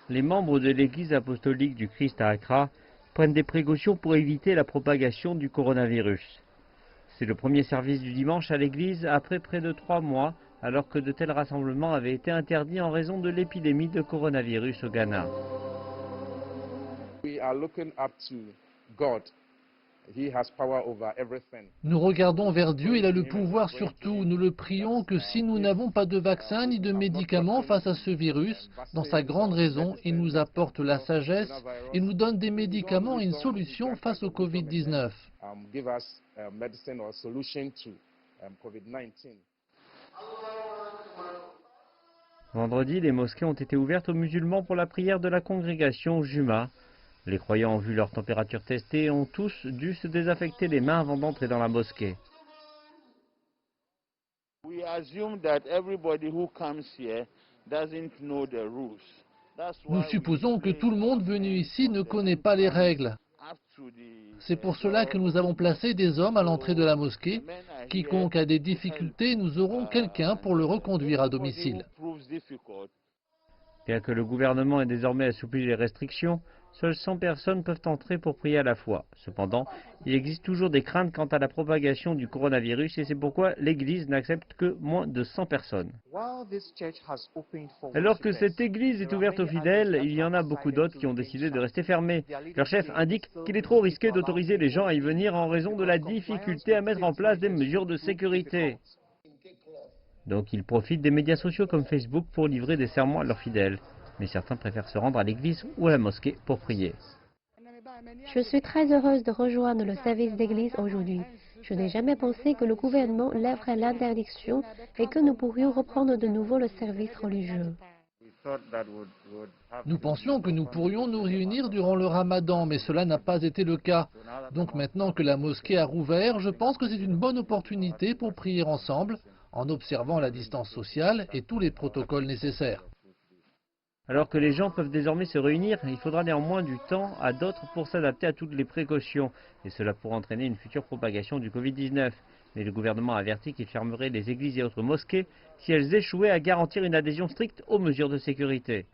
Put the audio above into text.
Les membres de l'Église apostolique du Christ à Accra prennent des précautions pour éviter la propagation du coronavirus. C'est le premier service du dimanche à l'église après près de 3 mois, alors que de tels rassemblements avaient été interdits en raison de l'épidémie de coronavirus au Ghana. Nous regardons vers Dieu, il a le pouvoir sur tout. Nous le prions que si nous n'avons pas de vaccin ni de médicaments face à ce virus, dans sa grande raison, il nous apporte la sagesse et nous donne des médicaments et une solution face au Covid-19. Vendredi, les mosquées ont été ouvertes aux musulmans pour la prière de la congrégation Juma. Les croyants ont vu leur température testée et ont tous dû se désinfecter les mains avant d'entrer dans la mosquée. Nous supposons que tout le monde venu ici ne connaît pas les règles. C'est pour cela que nous avons placé des hommes à l'entrée de la mosquée. Quiconque a des difficultés, nous aurons quelqu'un pour le reconduire à domicile. Bien que le gouvernement ait désormais assoupli les restrictions, seules 100 personnes peuvent entrer pour prier à la fois. Cependant, il existe toujours des craintes quant à la propagation du coronavirus et c'est pourquoi l'Église n'accepte que moins de 100 personnes. Alors que cette Église est ouverte aux fidèles, il y en a beaucoup d'autres qui ont décidé de rester fermés. Leur chef indique qu'il est trop risqué d'autoriser les gens à y venir en raison de la difficulté à mettre en place des mesures de sécurité. Donc ils profitent des médias sociaux comme Facebook pour livrer des sermons à leurs fidèles. Mais certains préfèrent se rendre à l'église ou à la mosquée pour prier. Je suis très heureuse de rejoindre le service d'église aujourd'hui. Je n'ai jamais pensé que le gouvernement lèverait l'interdiction et que nous pourrions reprendre de nouveau le service religieux. Nous pensions que nous pourrions nous réunir durant le ramadan, mais cela n'a pas été le cas. Donc maintenant que la mosquée a rouvert, je pense que c'est une bonne opportunité pour prier ensemble, en observant la distance sociale et tous les protocoles nécessaires. Alors que les gens peuvent désormais se réunir, il faudra néanmoins du temps à d'autres pour s'adapter à toutes les précautions, et cela pourrait entraîner une future propagation du Covid-19. Mais le gouvernement a averti qu'il fermerait les églises et autres mosquées si elles échouaient à garantir une adhésion stricte aux mesures de sécurité.